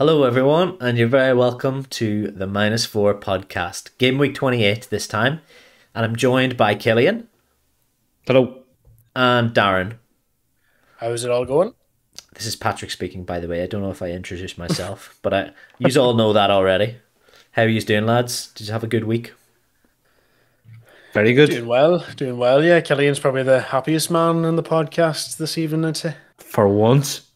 Hello, everyone, and you're very welcome to the -4 podcast, Gameweek 28 this time. And I'm joined by Killian. Hello. And Darren. How's it all going? This is Patrick speaking, by the way. I don't know if I introduced myself, but you all know that already. How are you doing, lads? Did you have a good week? Very good. Doing well, yeah. Killian's probably the happiest man in the podcast this evening, I'd say. For once.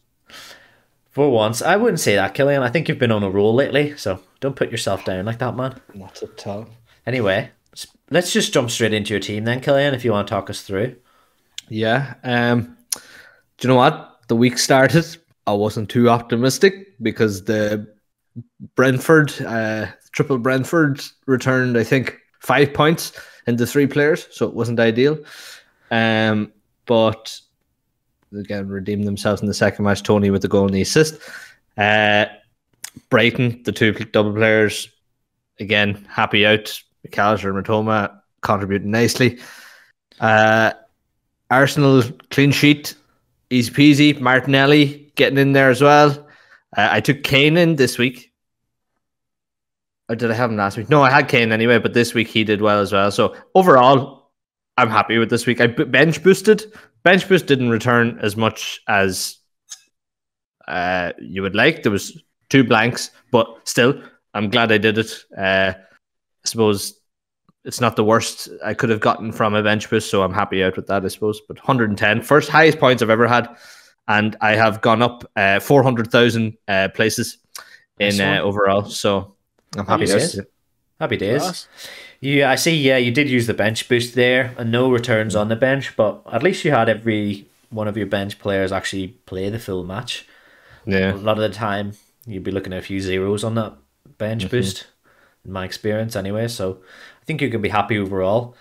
For once. I wouldn't say that, Killian. I think you've been on a roll lately, so don't put yourself down like that, man. Not at all. Anyway, let's just jump straight into your team then, Killian, if you want to talk us through. Yeah. Do you know what? The week started, I wasn't too optimistic because the Brentford, triple Brentford returned, I think, 5 points into 3 players, so it wasn't ideal. But again, redeemed themselves in the second match. Tony with the goal and the assist. Brighton, the 2 double players, again, happy out. McAllister and Matoma contributing nicely. Arsenal, clean sheet, easy peasy. Martinelli getting in there as well. I took Kane in this week. Or did I have him last week? No, I had Kane anyway, but this week he did well as well. So overall, I'm happy with this week. I bench boosted. Bench boost didn't return as much as you would like. There was 2 blanks, but still, I'm glad I did it. I suppose it's not the worst I could have gotten from a bench boost, so I'm happy out with that, I suppose. But 110, first highest points I've ever had, and I have gone up 400,000 places in overall. So I'm happy. Happy days. I see. Yeah, you did use the bench boost there, and no returns on the bench, but at least you had every one of your bench players actually play the full match. Yeah. A lot of the time, you'd be looking at a few zeros on that bench boost, in my experience, anyway. So I think you can be happy overall.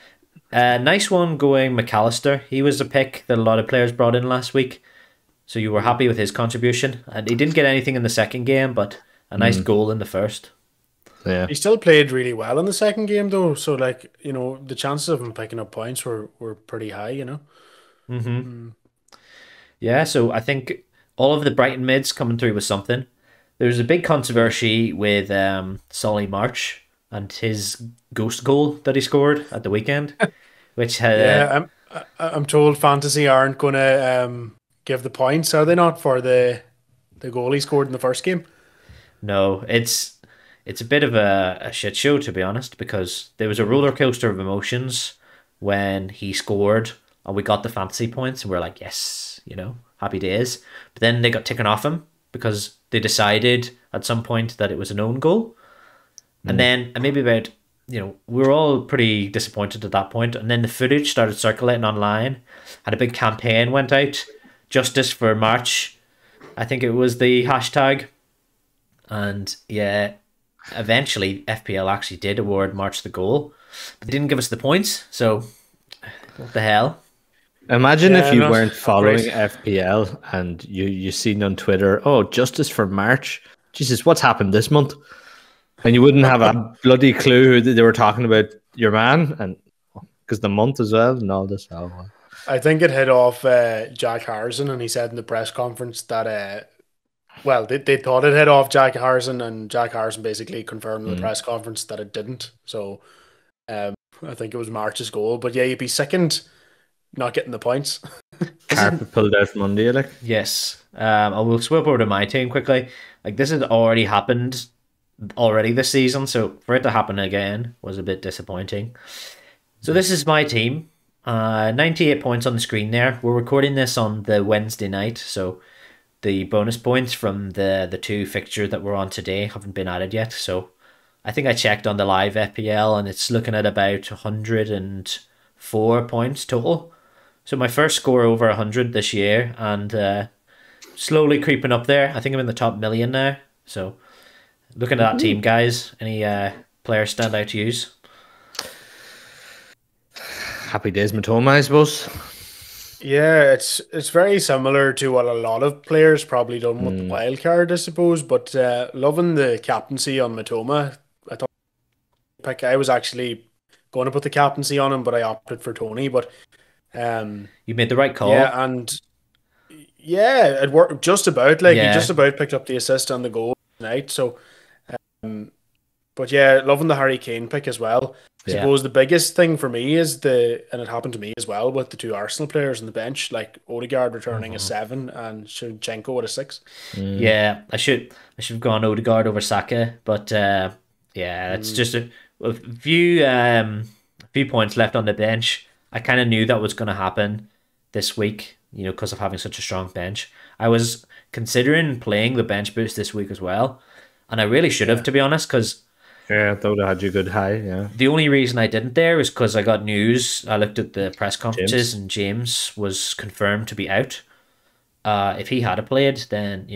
Nice one going McAllister. He was a pick that a lot of players brought in last week, so you were happy with his contribution. And he didn't get anything in the second game, but a nice goal in the first. Yeah. He still played really well in the second game, though. So, the chances of him picking up points were pretty high, Yeah, so I think all of the Brighton mids coming through with something. There was a big controversy with Solly March and his ghost goal that he scored at the weekend, which had I'm told Fantasy aren't going to give the points, are they not, for the goal he scored in the first game? No, it's a bit of a shit show, to be honest, because there was a roller coaster of emotions when he scored and we got the fantasy points and we're like, yes, happy days. But then they got taken off him because they decided at some point that it was an own goal. And then maybe about, we were all pretty disappointed at that point. And then the footage started circulating online, and a big campaign went out, Justice for March, I think it was the hashtag. And yeah, eventually FPL actually did award March the goal, but they didn't give us the points, so what the hell. Imagine if you weren't following FPL and you seen on Twitter, oh, Justice for March, Jesus, what's happened this month? And you wouldn't have a bloody clue who they were talking about your man, and because the month as well and all this. I think it hit off Jack Harrison, and he said in the press conference that they thought it hit off Jack Harrison, and Jack Harrison basically confirmed in the press conference that it didn't. So I think it was March's goal. But yeah, you'd be sickened not getting the points. Carpet pulled out from Monday, like. Yes. I will swap over to my team quickly. Like, this had already happened this season, so for it to happen again was a bit disappointing. So this is my team. 98 points on the screen there. We're recording this on the Wednesday night, so the bonus points from the 2 fixtures that we're on today haven't been added yet. So I think I checked on the live FPL and it's looking at about 104 points total. So my first score over 100 this year, and slowly creeping up there. I think I'm in the top million now. So looking at that team, guys, any players stand out to use? Happy days, Matoma, I suppose. Yeah, it's very similar to what a lot of players probably done with the wild card, I suppose. But loving the captaincy on Matoma. I was actually going to put the captaincy on him, but I opted for Tony. But you made the right call. Yeah, it worked just about. He just about picked up the assist and the goal. tonight. So, but yeah, loving the Harry Kane pick as well. I Yeah. suppose the biggest thing for me is and it happened to me as well with the two Arsenal players on the bench, like Odegaard returning a 7 and Shevchenko at a 6. Yeah, I should have gone Odegaard over Saka, but yeah, it's just a few points left on the bench. I kind of knew that was going to happen this week, because of having such a strong bench. I was considering playing the bench boost this week as well, and I really should have, to be honest, because Yeah, I thought I had you good high. Yeah, the only reason I didn't there is because I got news. I looked at the press conferences, and James was confirmed to be out. If he had played, then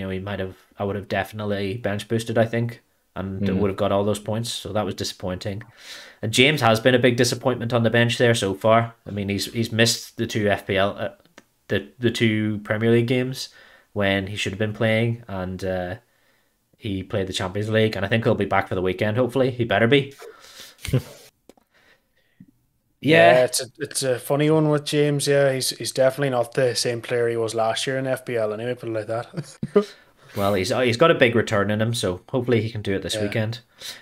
I would have definitely bench boosted, I think, and would have got all those points. So that was disappointing. And James has been a big disappointment on the bench there so far. I mean, he's missed the two FPL, the two Premier League games when he should have been playing, and he played the Champions League, and I think he'll be back for the weekend. Hopefully, he better be. Yeah, it's a funny one with James. Yeah, he's definitely not the same player he was last year in FPL. Anyway, put it like that. Well, he's got a big return in him, so hopefully he can do it this weekend.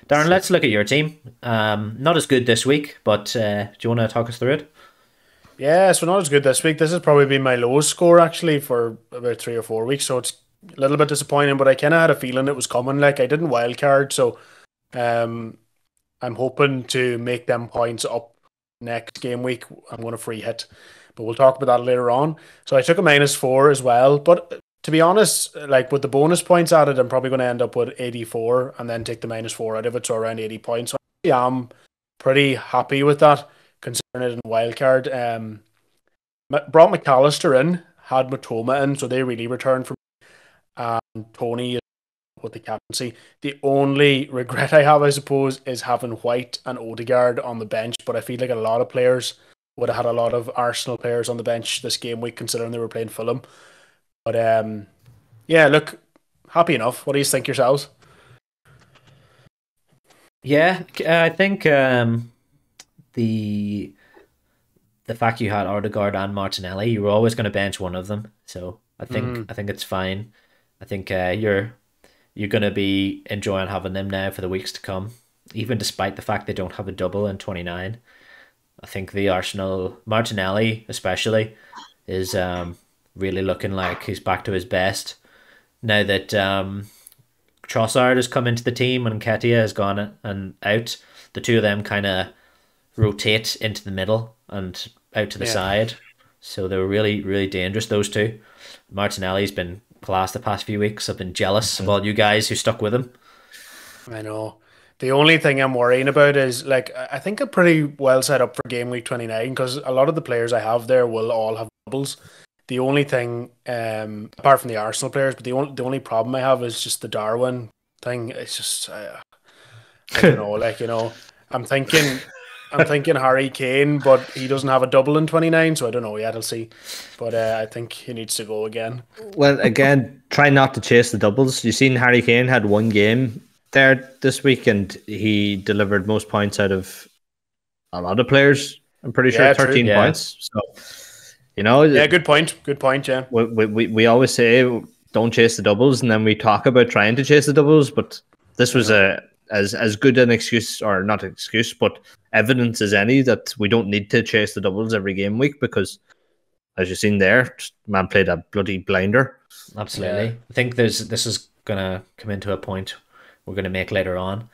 Darren, let's look at your team. Not as good this week, but do you want to talk us through it? Yeah, so not as good this week. This has probably been my lowest score actually for about 3 or 4 weeks, so it's a little bit disappointing. But I kind of had a feeling it was coming. Like I didn't wildcard, so I'm hoping to make them points up next game week. I'm going to free hit, but we'll talk about that later on. So I took a -4 as well, but to be honest, like with the bonus points added, I'm probably going to end up with 84 and then take the -4 out of it, so around 80 points. So I am pretty happy with that, considering it in wildcard. Brought McAllister in, had Matoma in, so they really returned for me. And Tony with the captaincy. The only regret I have, I suppose, is having White and Odegaard on the bench, but I feel like a lot of players would have had a lot of Arsenal players on the bench this game week, considering they were playing Fulham. But yeah, look, happy enough. What do you think yourselves? Yeah, I think the fact you had Odegaard and Martinelli, you were always going to bench one of them. So I think it's fine. I think you're going to be enjoying having them now for the weeks to come, even despite the fact they don't have a double in 29. I think the Arsenal Martinelli especially is really looking like he's back to his best now that Trossard has come into the team and Nketiah has gone and out. The two of them kind of rotate into the middle and out to the side, so they were really, really dangerous, those two. Martinelli's been class the past few weeks. I've been jealous of all you guys who stuck with him. I know. The only thing I'm worrying about is, like, I think I'm pretty well set up for game week 29 because a lot of the players I have there will all have doubles. The only thing, apart from the Arsenal players, but the only problem I have is just the Darwin thing. It's just, I don't know, like, I'm thinking Harry Kane, but he doesn't have a double in 29, so I don't know yet. I'll see. But I think he needs to go again. Well, again, try not to chase the doubles. You've seen Harry Kane had one game there this week, and he delivered most points out of a lot of players. I'm pretty sure 13 points. So, yeah, good point. Good point. Yeah, we always say don't chase the doubles, and then we talk about trying to chase the doubles. But this was as good an excuse, or not an excuse, but evidence as any that we don't need to chase the doubles every game week because, as you've seen there, man played a bloody blinder. Absolutely. Yeah. I think this is gonna come into a point we're gonna make later on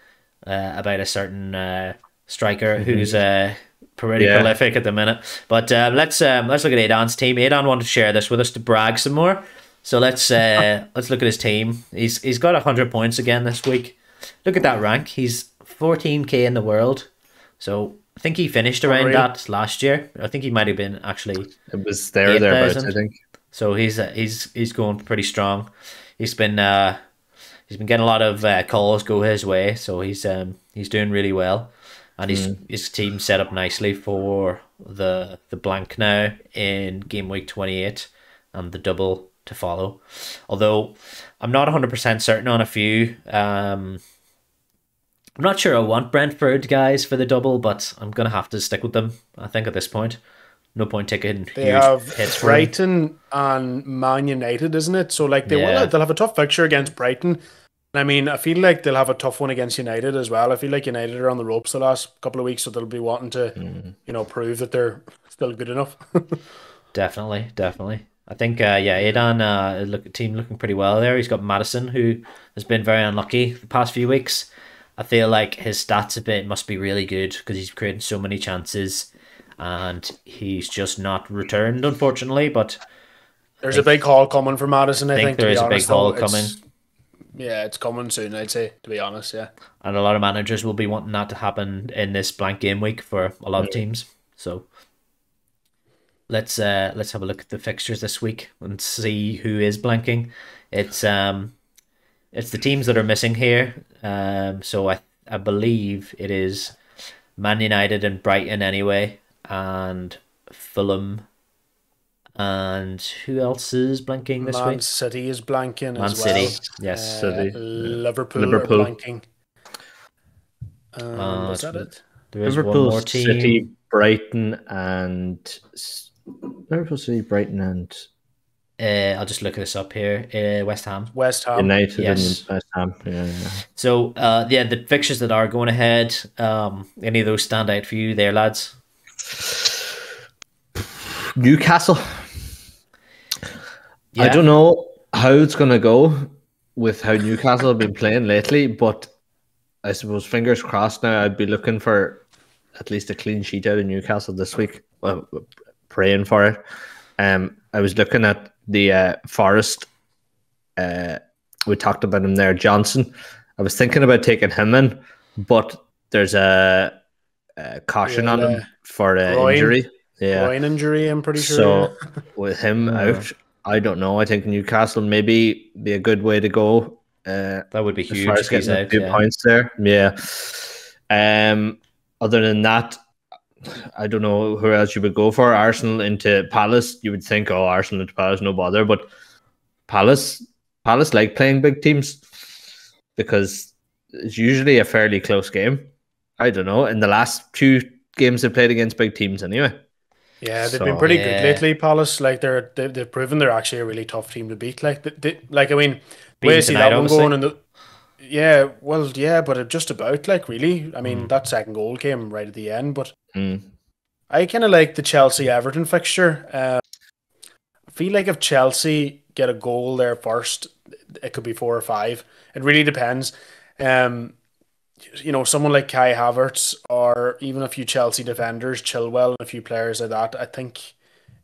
about a certain striker who's pretty prolific at the minute. But let's look at Aidan's team. Aidan wanted to share this with us to brag some more. So let's look at his team. He's got 100 points again this week. Look at that rank. He's 14k in the world. So I think he finished around that last year. I think he might have been actually. It was thereabouts, I think. So he's going pretty strong. He's been getting a lot of calls go his way. So he's doing really well, and his team set up nicely for the blank now in game week 28 and the double to follow. Although I'm not 100% certain on a few. I'm not sure I want Brentford guys for the double, but I'm gonna have to stick with them. I think at this point, no point taking. They have Brighton and Man United, isn't it? So like they'll have a tough fixture against Brighton, I mean, I feel like they'll have a tough one against United as well. I feel like United are on the ropes the last couple of weeks, so they'll be wanting to, prove that they're still good enough. Definitely, definitely. I think, yeah, Aidan, team looking pretty well there. He's got Madison, who has been very unlucky the past few weeks. I feel like his stats must be really good because he's creating so many chances, and he's just not returned, unfortunately. But there's a big haul coming for Madison. I think there is a big haul coming. Yeah, it's coming soon, I'd say, to be honest. Yeah, and a lot of managers will be wanting that to happen in this blank game week for a lot of teams. So let's have a look at the fixtures this week and see who is blanking. It's the teams that are missing here. So I believe it is Man United and Brighton anyway, and Fulham. And who else is blanking this week? Man City is blanking Man as City, well. yes. City. Liverpool are blanking. Is that it? There is Liverpool, one more team. City, Brighton, and Liverpool, City, Brighton, and I'll just look this up here. West Ham. West Ham. United, Yes. and West Ham. Yeah. So, yeah, the fixtures that are going ahead. Any of those stand out for you, there, lads? Newcastle. Yeah. I don't know how it's going to go with how Newcastle have been playing lately, but I suppose fingers crossed now. I'd be looking for at least a clean sheet out of Newcastle this week. Well, praying for it. I was looking at the Forest. We talked about him there, Johnson. I was thinking about taking him in, but there's a caution on him for injury. Yeah, groin injury, I'm pretty sure. So with him out, I don't know. I think Newcastle maybe be a good way to go. That would be huge. As far as getting a few points there. Yeah. Other than that, I don't know who else you would go for. Arsenal into Palace. You would think, oh, Arsenal into Palace, no bother. But Palace like playing big teams because it's usually a fairly close game. I don't know. In the last 2 games they've played against big teams anyway. Yeah, they've been pretty good lately, Palace. Like they've proven they're actually a really tough team to beat. Like I mean, where you see that one going in the but just about like really. I mean, that second goal came right at the end, but I kind of like the Chelsea Everton fixture. I feel like if Chelsea get a goal there first, it could be 4 or 5. It really depends. Someone like Kai Havertz or even a few Chelsea defenders, Chilwell, and a few players like that. I think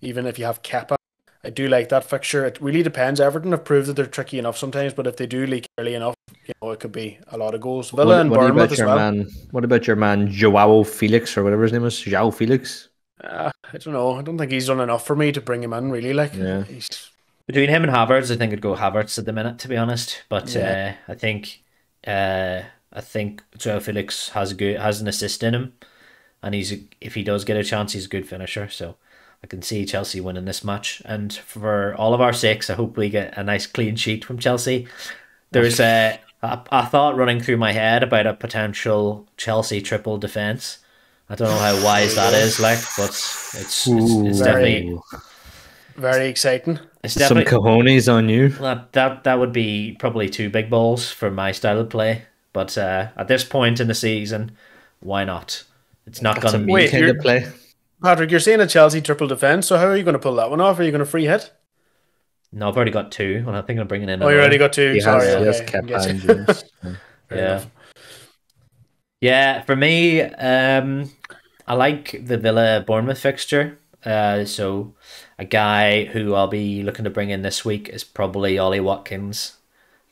even if you have Kepa, I do like that fixture. It really depends. Everton have proved that they're tricky enough sometimes, but if they do leak early enough, it could be a lot of goals. Villa and Bournemouth as well. What about your man, Joao Felix, or whatever his name is? Joao Felix? I don't know. I don't think he's done enough for me to bring him in, really. Between him and Havertz, I think it'd go Havertz at the minute, to be honest. But I think Joao Felix has an assist in him, and if he does get a chance, he's a good finisher. So I can see Chelsea winning this match, and for all of our sakes, I hope we get a nice clean sheet from Chelsea. There's a thought running through my head about a potential Chelsea triple defense. I don't know how wise that is, but it's definitely very exciting. It's definitely some cojones on you. That would be probably 2 big balls for my style of play. But at this point in the season, why not? It's not going to be kind of play. Patrick, you're saying a Chelsea triple defense, so how are you going to pull that one off? Are you going to free hit? No, I've already got 2, and I think I'm bringing in. Oh, you already got 2. Sorry, Yeah. For me, I like the Villa Bournemouth fixture. So a guy who I'll be looking to bring in this week is probably Ollie Watkins.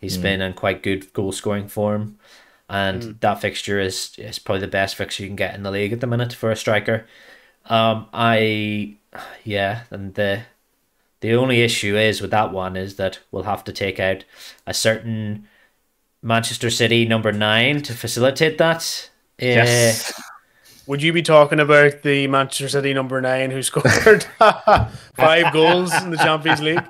He's been in quite good goal scoring form, and that fixture is probably the best fixture you can get in the league at the minute for a striker. And the only issue is with that one is that we'll have to take out a certain Manchester City number 9 to facilitate that. Yes. Would you be talking about the Manchester City number 9 who scored 5 goals in the Champions League?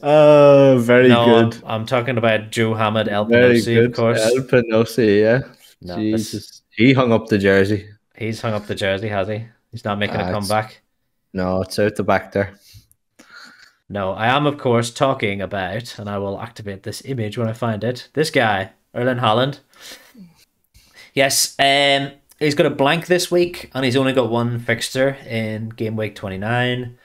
Oh, very good. I'm talking about Joe Hamid El Penosi, of course. El Penosi, yeah. No, Jesus. He hung up the jersey. He's hung up the jersey, has he? He's not making a comeback. No, it's out the back there. No, I am, of course, talking about, and I will activate this image when I find it, this guy, Erling Haaland. Yes, he's got a blank this week, and he's only got one fixture in game week 29.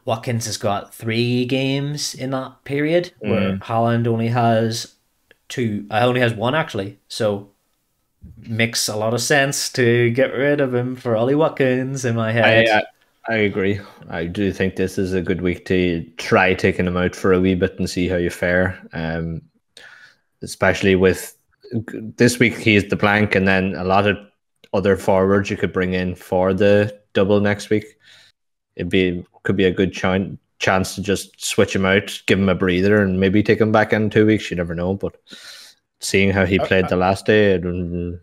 Watkins has got 3 games in that period, where Haaland only has 2. Only has 1, actually. So, makes a lot of sense to get rid of him for Ollie Watkins in my head. I agree. I do think this is a good week to try taking him out for a wee bit and see how you fare. Especially with this week, he's the blank, and then a lot of other forwards you could bring in for the double next week. Could be a good chance to just switch him out, give him a breather, and maybe take him back in 2 weeks. You never know, but seeing how he played the last day, I feel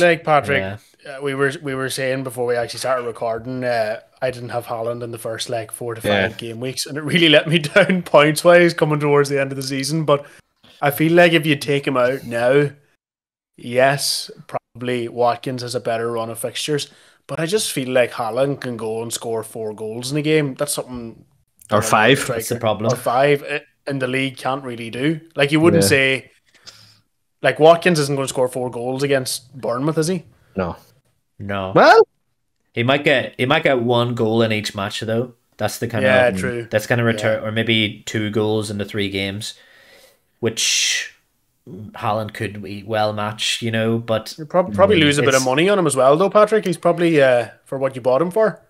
like, Patrick, we were saying before we actually started recording, I didn't have Haaland in the first 4 to 5 game weeks, and it really let me down points wise coming towards the end of the season. But I feel like if you take him out now, yes, probably Watkins has a better run of fixtures. But I just feel like Haaland can go and score 4 goals in a game. That's something. Or 5. That's the problem. Or 5 in the league can't really do. Like, you wouldn't say. Like, Watkins isn't going to score 4 goals against Bournemouth, is he? No. Well, he might get 1 goal in each match, though. That's the kind of true. That's kind of return, or maybe 2 goals in the 3 games, which Haaland could well match, but you probably lose a bit of money on him as well, though, Patrick. He's probably for what you bought him for.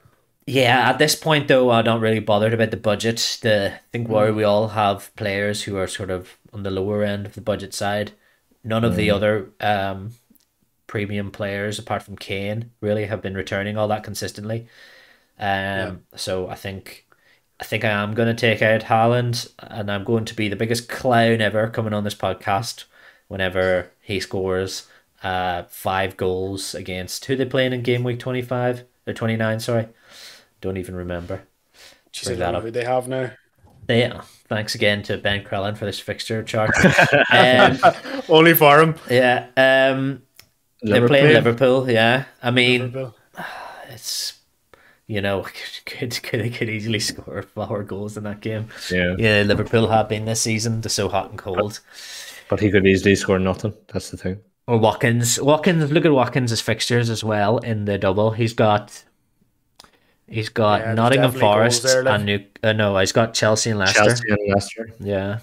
Yeah, at this point, though, I'm not really bothered about the budget. I think where we all have players who are sort of on the lower end of the budget side. None of the other premium players, apart from Kane, really have been returning all that consistently. So I think I am going to take out Haaland, and I'm going to be the biggest clown ever coming on this podcast whenever he scores 5 goals against who they playing in game week 25 or 29. Sorry, don't even remember. Jeez, I don't know who they have now. Yeah, thanks again to Ben Crellin for this fixture chart. Only for him. Yeah, they're playing Liverpool. Yeah, I mean, it's could easily score 4 goals in that game. Yeah, Liverpool have been this season. They're so hot and cold. But he could easily score nothing. That's the thing. Or Watkins. Look at Watkins' fixtures as well in the double. He's got Nottingham Forest and he's got Chelsea and Leicester. Yeah.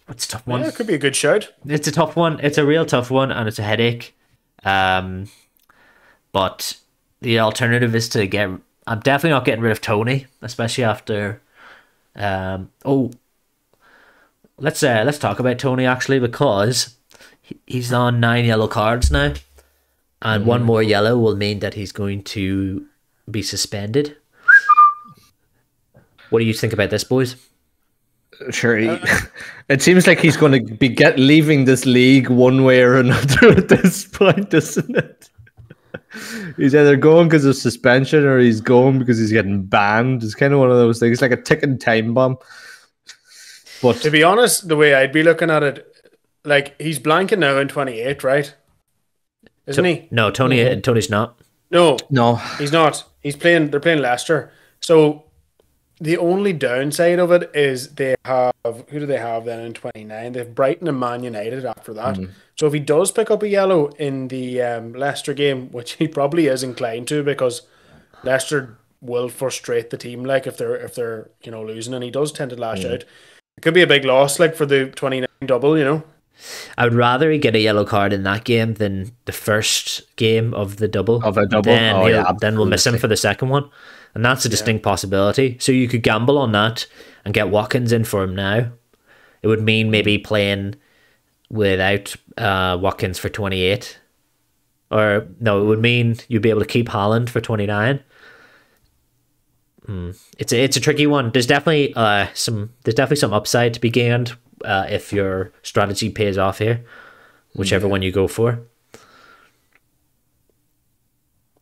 It's a tough one. Yeah, it could be a good shout. It's a tough one. It's a real tough one, and it's a headache. But the alternative is to get. I'm definitely not getting rid of Tony, especially after. Let's talk about Tony actually, because he's on 9 yellow cards now, and 1 more yellow will mean that he's going to be suspended. What do you think about this, boys? Sure, it seems like he's going to be leaving this league one way or another at this point, doesn't it? He's either going because of suspension or he's going because he's getting banned. It's kind of one of those things, like a ticking time bomb. But to be honest, the way I'd be looking at it, like, he's blanking now in 28, right? Isn't he? No, Tony's not. No, he's not. They're playing Leicester. So the only downside of it is who do they have then in 29? They have Brighton and Man United after that. So if he does pick up a yellow in the Leicester game, which he probably is inclined to, because Leicester will frustrate the team, like, if they're losing, and he does tend to lash out. It could be a big loss, like, for the 29 double, I would rather he get a yellow card in that game than the first game of the double. Then we'll miss him for the second one. And that's a distinct possibility. So you could gamble on that and get Watkins in for him now. It would mean maybe playing without Watkins for 28. Or, no, it would mean you'd be able to keep Haaland for 29. It's a tricky one. There's definitely some upside to be gained if your strategy pays off here, whichever one you go for.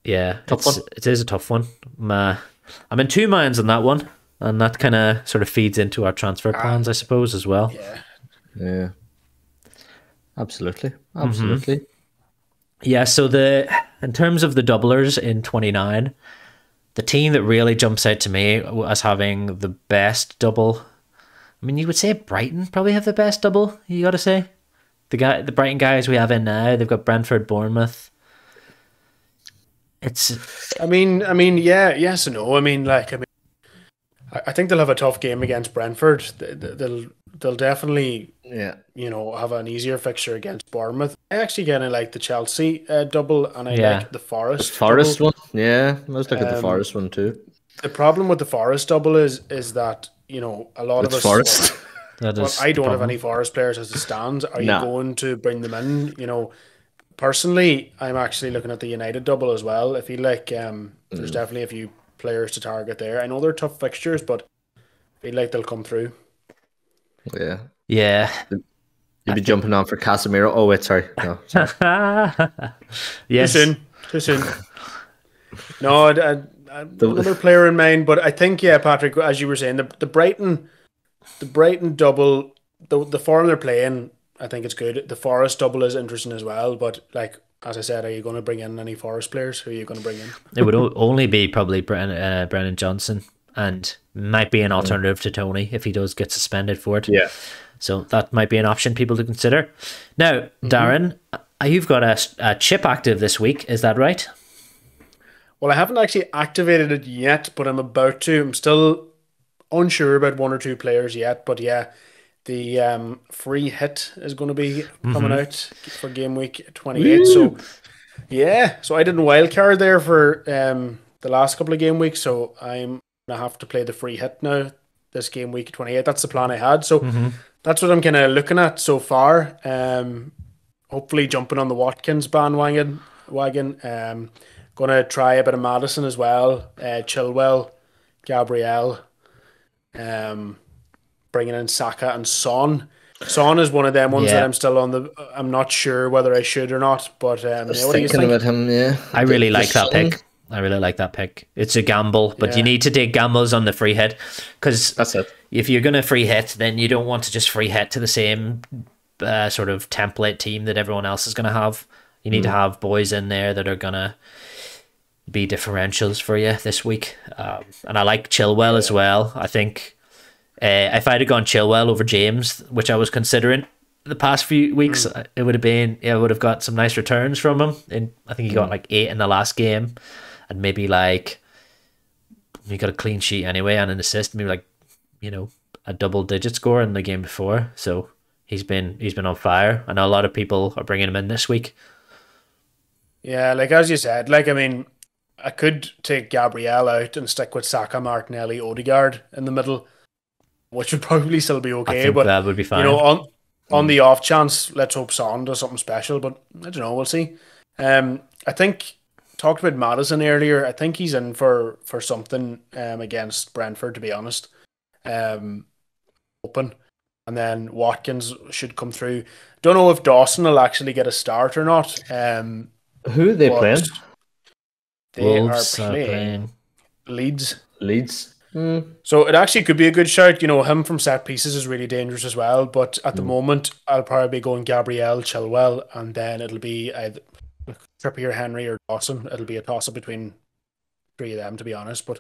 Yeah, it is a tough one. I'm in 2 minds on that one, and that kind of sort of feeds into our transfer plans, I suppose, as well. Yeah. Absolutely. Yeah, so in terms of the doublers in 29, the team that really jumps out to me as having the best double. I mean, you would say Brighton probably have the best double. You got to say the Brighton guys we have in now. They've got Brentford, Bournemouth. I mean, yeah, yes and no. I mean, I think they'll have a tough game against Brentford. They'll definitely, have an easier fixture against Bournemouth. I actually kind of like the Chelsea double, and I like the Forest. Forest double. One, yeah. I was looking at the Forest one too. The problem with the Forest double is that a lot of us. Forest. I don't have any Forest players as it stands. Are you going to bring them in? Personally, I'm actually looking at the United double as well. I feel like there's definitely a few players to target there. I know they're tough fixtures, but I feel like they'll come through. Yeah. Yeah. You'd be jumping on for Casemiro. Oh, wait, sorry. No, sorry. Yes. Too soon. No, another player in mind, but I think, Patrick, as you were saying, the Brighton double, the form they're playing, I think it's good. The Forest double is interesting as well, but as I said, are you going to bring in any Forest players? Who are you going to bring in? It would only be probably Brennan Johnson, and might be an alternative to Tony if he does get suspended for it. Yeah. So that might be an option people to consider. Now, Darren, you've got a chip active this week. Is that right? Well, I haven't actually activated it yet, but I'm about to. I'm still unsure about one or two players yet, but yeah. The free hit is going to be coming out for game week 28. Woo! So I did a wild card there for the last couple of game weeks. So I'm going to have to play the free hit now this game week 28. That's the plan I had. So that's what I'm kind of looking at so far. Hopefully jumping on the Watkins bandwagon. Going to try a bit of Madison as well. Chilwell, Gabriel. Bringing in Saka and Son. Son is one of them ones that I'm still on I'm not sure whether I should or not, but what do you think? About him, I really like that pick. I really like that pick. It's a gamble, but you need to take gambles on the free hit, because that's it. If you're going to free hit, then you don't want to just free hit to the same sort of template team that everyone else is going to have. You need to have boys in there that are going to be differentials for you this week. And I like Chilwell as well. I think if I'd have gone Chilwell over James, which I was considering the past few weeks, it would have been, I would have got some nice returns from him. And I think he got 8 in the last game, and maybe he got a clean sheet anyway and an assist, maybe a double-digit score in the game before. So he's been on fire. I know a lot of people are bringing him in this week. Yeah, as you said, I could take Gabriel out and stick with Saka, Martinelli, Odegaard in the middle, which would probably still be okay. I think but that would be fine. On the off chance, let's hope Son does something special. But I don't know. We'll see. I think talked about Madison earlier. I think he's in for something against Brentford. To be honest, open, and then Watkins should come through. Don't know if Dawson will actually get a start or not. Who are they playing? They Wolves are playing Leeds. So it actually could be a good shout. Him from set pieces is really dangerous as well. But at the moment, I'll probably be going Gabriel, Chilwell, and then it'll be either Trippier, Henry, or Dawson. It'll be a toss-up between 3 of them, to be honest. But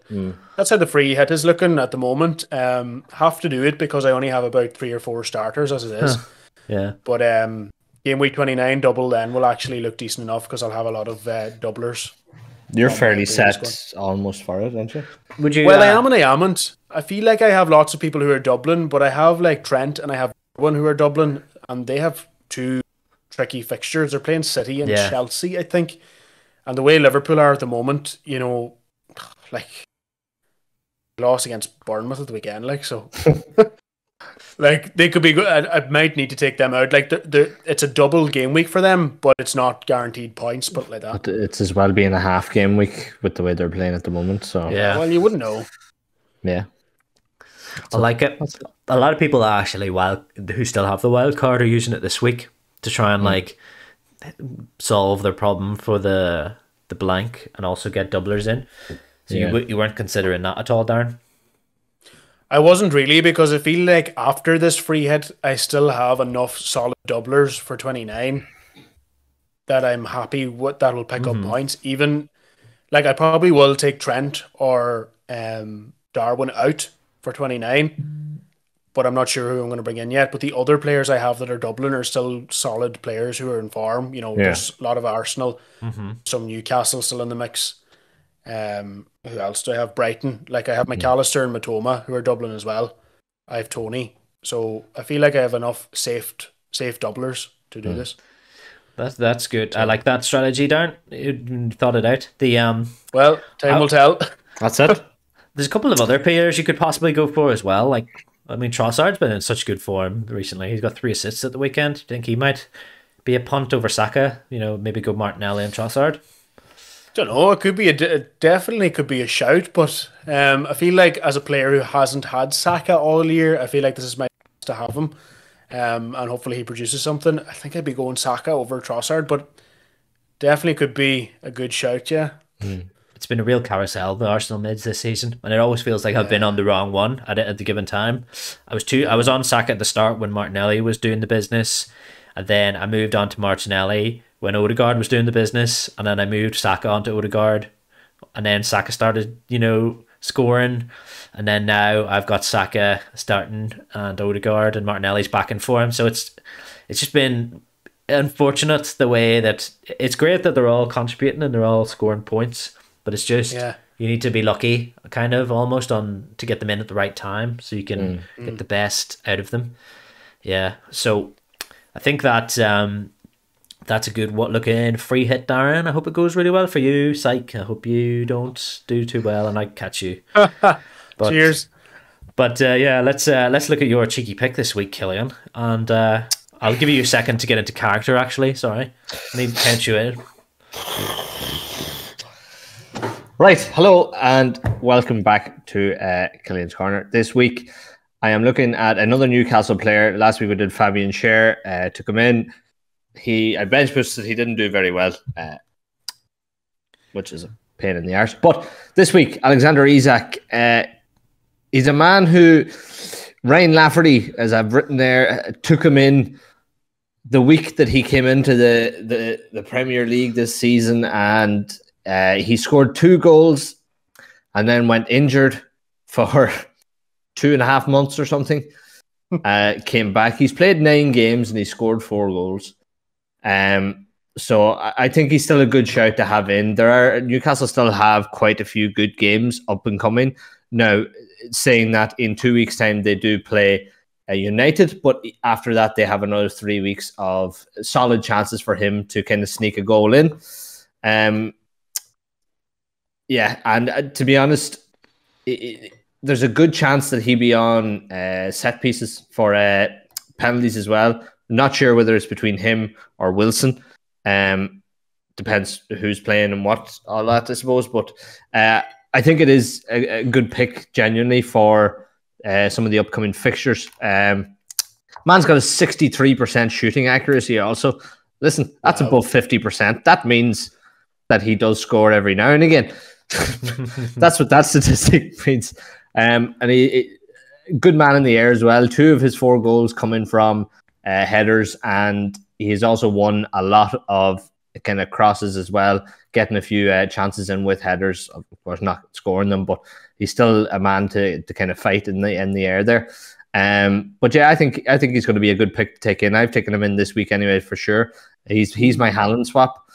that's how the free hit is looking at the moment. Have to do it because I only have about 3 or 4 starters as it is. Yeah. But game week 29 double then will actually look decent enough because I'll have a lot of doublers. You're fairly set almost for it, aren't you? Would you? Well, I am and I amn't. I feel like I have lots of people who are Dublin, but I have Trent and I have one who are Dublin, and they have 2 tricky fixtures. They're playing City and Chelsea, I think. And the way Liverpool are at the moment, lost against Bournemouth at the weekend, so. They could be good. I might need to take them out. It's a double game week for them, but it's not guaranteed points, but like that. But it's as well being a half game week with the way they're playing at the moment. So yeah, well, you wouldn't know. Yeah, I like it. A lot of people actually who still have the wild card are using it this week to try and solve their problem for the blank and also get doublers in. So you weren't considering that at all, Darren? I wasn't really, because I feel like after this free hit, I still have enough solid doublers for 29 that I'm happy with, that will pick up points. Even Like I probably will take Trent or Darwin out for 29, but I'm not sure who I'm going to bring in yet. But the other players I have that are Dublin are still solid players who are in form. You know, Yeah. there's a lot of Arsenal, Mm-hmm. some Newcastle still in the mix. Who else do I have? Brighton. Like I have McAllister and Matoma who are Dublin as well. I have Tony. So I feel like I have enough safe doublers to do this. That's good. I like that strategy, Darren. You thought it out. Well, time will tell. That's it. There's a couple of other players you could possibly go for as well. Like, I mean, Trossard's been in such good form recently. He's got 3 assists at the weekend. I think he might be a punt over Saka. You know, maybe go Martinelli and Trossard. Don't know. It could be it definitely could be a shout, but I feel like as a player who hasn't had Saka all year, I feel like this is my chance to have him, and hopefully he produces something. I think I'd be going Saka over Trossard, but definitely could be a good shout. Yeah. It's been a real carousel, the Arsenal mids this season, and it always feels like I've been on the wrong one at the given time. I was on Saka at the start when Martinelli was doing the business, and then I moved on to Martinelli when Odegaard was doing the business, and then I moved Saka onto Odegaard, and then Saka started, scoring, and then now I've got Saka starting and Odegaard and Martinelli's back in form. So it's just been unfortunate the way that it's great that they're all contributing and they're all scoring points, but it's just you need to be lucky, kind of almost on to get them in at the right time so you can get the best out of them. Yeah, so I think that that's a good looking free hit, Darren. I hope it goes really well for you. Psych. I hope you don't do too well and I catch you. But, Cheers. But let's look at your cheeky pick this week, Killian, and I'll give you a second to get into character. Actually, sorry, I need to count you in. Right, hello and welcome back to Killian's Corner. This week I am looking at another Newcastle player. Last week we did Fabian Schär, took him in. I bench boosted, he didn't do very well, which is a pain in the arse. But this week, Alexander Isak, he's a man who, Ryan Lafferty, as I've written there, took him in the week that he came into the Premier League this season, and he scored 2 goals and then went injured for 2.5 months or something. Came back. He's played 9 games and he scored 4 goals. So I think he's still a good shout to have in. Newcastle still have quite a few good games up and coming. Now, saying that in 2 weeks' time they do play United, but after that they have another 3 weeks of solid chances for him to kind of sneak a goal in. Yeah, and to be honest, there's a good chance that he'll be on set pieces for penalties as well. Not sure whether it's between him or Wilson. Depends who's playing and what, all that, I suppose. But I think it is a good pick, genuinely, for some of the upcoming fixtures. Man's got a 63% shooting accuracy also. Listen, that's above 50%. That means that he does score every now and again. That's what that statistic means. And he good man in the air as well. 2 of his 4 goals coming from headers, and he's also won a lot of kind of crosses as well, getting a few chances in with headers. Of course, not scoring them, but he's still a man to kind of fight in the air there. But yeah, I think he's going to be a good pick to take in. I've taken him in this week anyway for sure. He's my Haaland swap.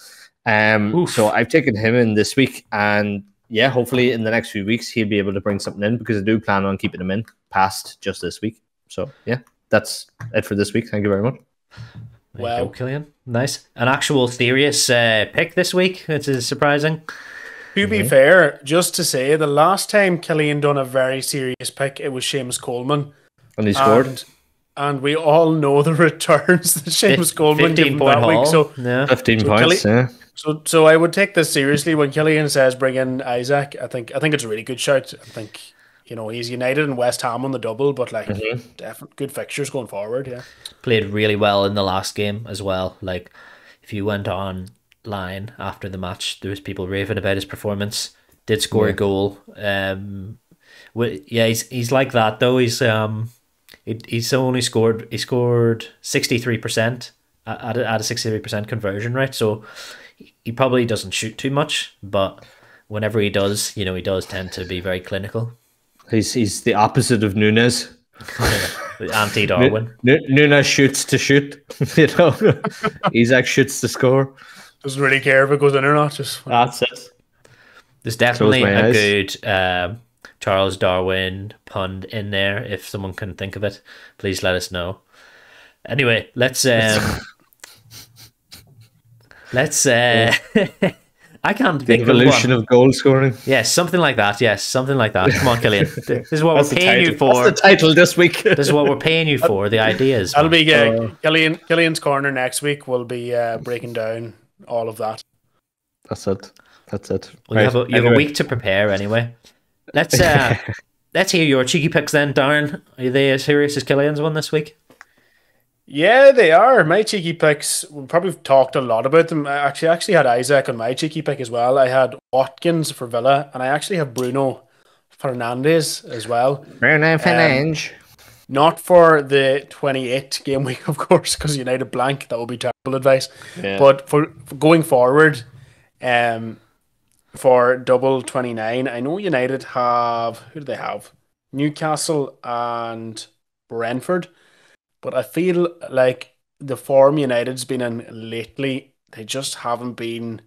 So I've taken him in this week, and yeah, hopefully in the next few weeks he'll be able to bring something in, because I do plan on keeping him in past just this week. So yeah, that's it for this week. Thank you very much. Wow, Killian, nice. An actual serious pick this week, which is surprising. To be fair, just to say, the last time Killian done a very serious pick, it was Seamus Coleman. And he scored. And we all know the returns that Seamus Coleman gave that week. So yeah. 15 points, yeah. So I would take this seriously when Killian says bring in Isaac. I think it's a really good shout. I think, he's United and West Ham on the double, but definitely good fixtures going forward. Yeah, played really well in the last game as well. Like, if you went online after the match, there was people raving about his performance. Did score a goal. He's like that though. He's only scored 63% at a 63% conversion rate. So he probably doesn't shoot too much, but whenever he does, he does tend to be very clinical. He's the opposite of Nunes. Anti-Darwin. Nunes shoots to shoot. Isaac shoots to score. Doesn't really care if it goes in or not. That's it. There's definitely a good Charles Darwin pun in there. If someone can think of it, please let us know. Anyway, let's I can't think evolution of goal scoring. Yes, something like that. Yes, something like that. Come on, Killian. This is what we're paying you for. That's the title this week. This is what we're paying you for. The ideas. That'll be Killian's corner next week. Will be breaking down all of that. That's it. Well, right. You have a week to prepare anyway. Let's hear your cheeky picks then, Darren. Are they as serious as Killian's one this week? Yeah, they are. My cheeky picks, we probably talked a lot about them. I actually had Isaac on my cheeky pick as well. I had Watkins for Villa, and I actually have Bruno Fernandes as well. Bruno Fernandes. Not for the 28 game week, of course, because United blank. That would be terrible advice. Yeah. But for going forward, for double 29, I know United have, who do they have? Newcastle and Brentford. But I feel like the form United's been in lately, they just haven't been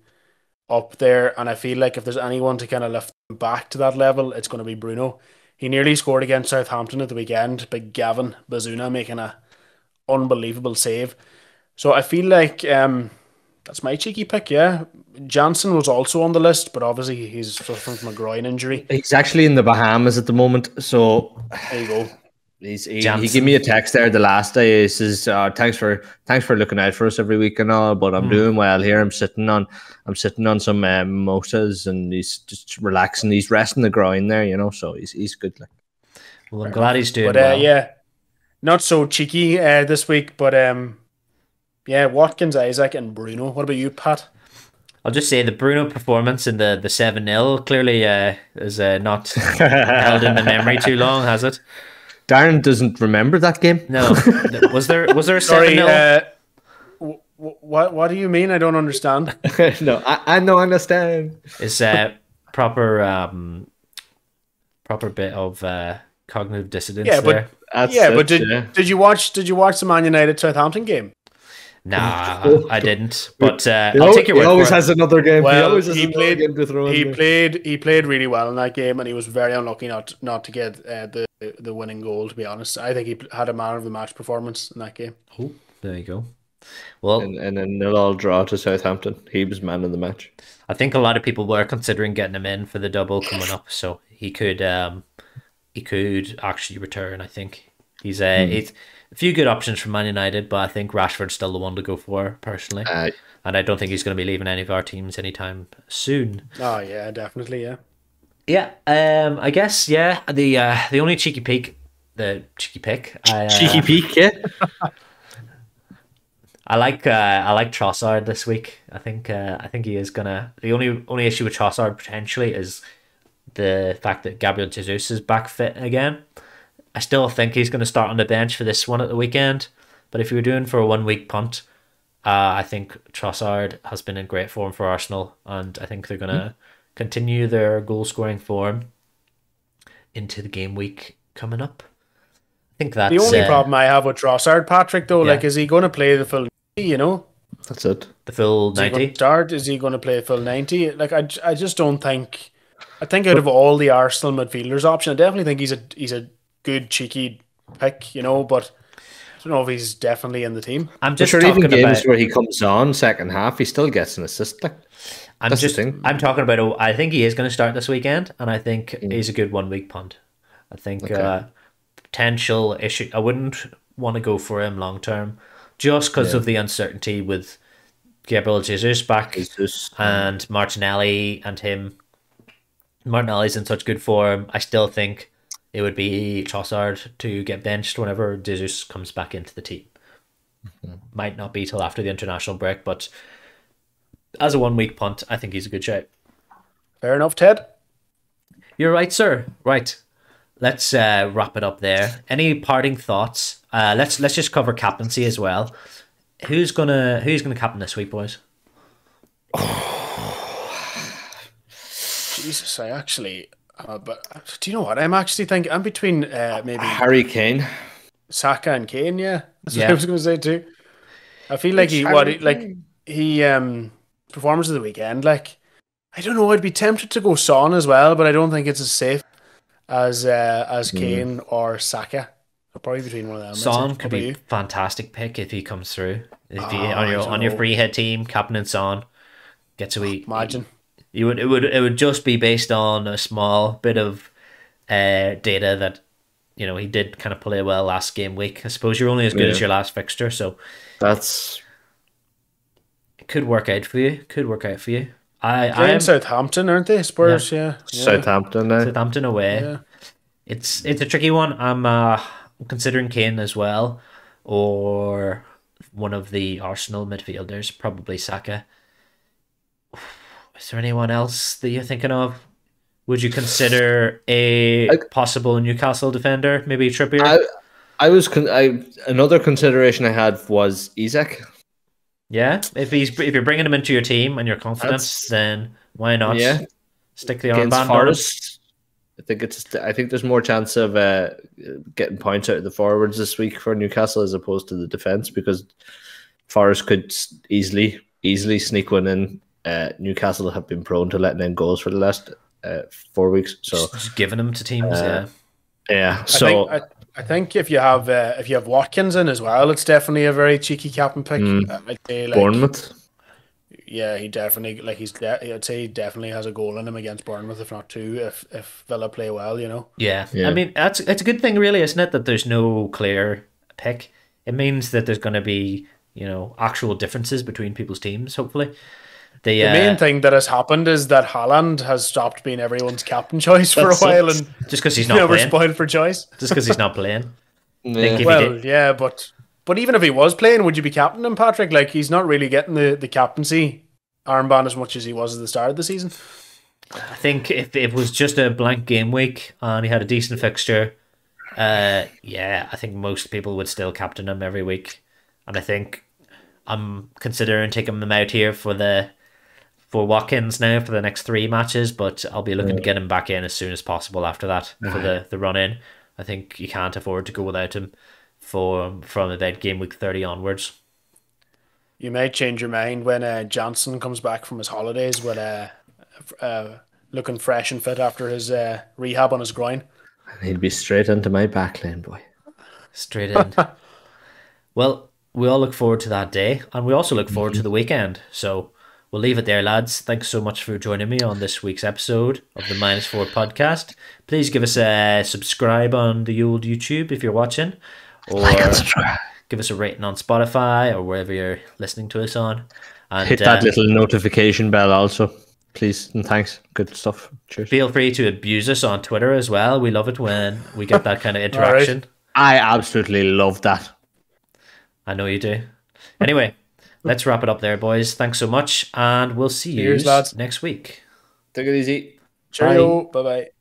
up there. And I feel like if there's anyone to kind of lift them back to that level, it's going to be Bruno. He nearly scored against Southampton at the weekend. Big Gavin Bazuna making an unbelievable save. So I feel like that's my cheeky pick, yeah. Jansen was also on the list, but obviously he's suffering from a groin injury. He's actually in the Bahamas at the moment. So there you go. He gave me a text there the last day. He says, "Thanks for looking out for us every week and all, but I'm doing well here. I'm sitting on some mimosas and he's just relaxing. He's resting the groin there, so he's good. Like, well, I'm glad he's doing well. Yeah, not so cheeky this week, but yeah, Watkins, Isaac, and Bruno. What about you, Pat? I'll just say the Bruno performance in the 7-0 clearly is not held in the memory too long, has it? Darren doesn't remember that game. No, was there a 7-0? What do you mean? I don't understand. No, I don't understand. It's proper bit of cognitive dissonance. Yeah, but there. Did you watch the Man United Southampton game? Nah, I didn't. But I'll take your word for it. He always has another game. Well, he played really well in that game, and he was very unlucky not to get the winning goal. To be honest, I think he had a man of the match performance in that game. Oh, there you go. Well, and then they'll all draw to Southampton. He was man of the match. I think a lot of people were considering getting him in for the double coming up, so he could actually return. I think he's a few good options from Man United, but I think Rashford's still the one to go for personally, and I don't think he's going to be leaving any of our teams anytime soon. Oh yeah, definitely, yeah. Yeah, I guess the only cheeky pick. Cheeky peek, yeah. I like Trossard this week. I think he is gonna. The only issue with Trossard potentially is the fact that Gabriel Jesus is back fit again. I still think he's going to start on the bench for this one at the weekend. But if you're doing for a 1 week punt, I think Trossard has been in great form for Arsenal, and I think they're going to continue their goal scoring form into the game week coming up. I think that's the only problem I have with Trossard, Patrick. Though, is he going to play the full 90? That's it. The full 90. Is he going to play full 90? Like I just don't think. I think out of all the Arsenal midfielders option, I definitely think he's a good cheeky pick, but I don't know if he's definitely in the team. I'm just talking even games where he comes on second half, he still gets an assist. Like, I'm talking about. I think he is going to start this weekend, and I think he's a good 1 week punt. I think potential issue. I wouldn't want to go for him long term, just because of the uncertainty with Gabriel Jesus back and Martinelli and him. Martinelli's in such good form. I still think it would be Trossard to get benched whenever Jesus comes back into the team. Might not be till after the international break, but as a 1 week punt, I think he's a good shout. Fair enough, Ted. You're right, sir. Right. Let's wrap it up there. Any parting thoughts? Let's just cover captaincy as well. Who's gonna captain this week, boys? Jesus, I actually. But do you know what? I'm actually thinking I'm between maybe Harry Kane. Saka and Kane. Yeah, that's what Yeah. I was going to say too. I feel like Which Harry like Kane? he performance of the weekend. Like I don't know. I'd be tempted to go Son as well, but I don't think it's as safe as Kane or Saka. So probably between one of them. I'd say. Son What could about be you? fantastic pick if he comes through. If you I don't on your know. free hit team, captain and Son gets a wee. Imagine. It would just be based on a small bit of data that he did kind of play well last game week. I suppose you're only as good as your last fixture, so That's it could work out for you. Could work out for you. I Playing am Southampton, aren't they? Spurs, yeah. Southampton now. Southampton away. Yeah. It's a tricky one. I'm considering Kane as well, or one of the Arsenal midfielders, probably Saka. Is there anyone else that you're thinking of? Would you consider a possible Newcastle defender, maybe Trippier? Another consideration I had was Isak. Yeah, if you're bringing him into your team and you're confident, then why not stick the Against armband on him? Forest. I think there's more chance of getting points out of the forwards this week for Newcastle as opposed to the defense, because Forest could easily sneak one in. Newcastle have been prone to letting in goals for the last 4 weeks, so just giving them to teams. So I think if you have Watkins in as well, it's definitely a very cheeky captain pick. I'd say Bournemouth. Yeah, he definitely I'd say he definitely has a goal in him against Bournemouth, if not two, if Villa play well, Yeah. I mean it's a good thing, really, isn't it, that there's no clear pick? It means that there's going to be actual differences between people's teams. Hopefully, the main thing that has happened is that Haaland has stopped being everyone's captain choice for a while, and just because he's not we're playing. spoiled for choice. Just because he's not playing. Yeah, but even if he was playing, would you be captaining him, Patrick? Like, he's not really getting the captaincy armband as much as he was at the start of the season. I think if it was just a blank game week and he had a decent fixture, I think most people would still captain him every week. And I think I'm considering taking him out here for Watkins now for the next 3 matches, but I'll be looking to get him back in as soon as possible after that for the run in. I think you can't afford to go without him from about game week 30 onwards. You may change your mind when Johnson comes back from his holidays with looking fresh and fit after his rehab on his groin. He'd be straight into my backline, boy. Straight in. Well, we all look forward to that day, and we also look forward to the weekend. So we'll leave it there, lads. Thanks so much for joining me on this week's episode of the -4 podcast. Please give us a subscribe on the old YouTube if you're watching, or like and subscribe. Give us a rating on Spotify or wherever you're listening to us on. And hit that little notification bell also, please, and thanks. Good stuff. Cheers. Feel free to abuse us on Twitter as well. We love it when we get that kind of interaction. Right. I absolutely love that. I know you do. Anyway, let's wrap it up there, boys. Thanks so much, and we'll see you Cheers, lads. next week. Take it easy. Cheerio. Bye-bye.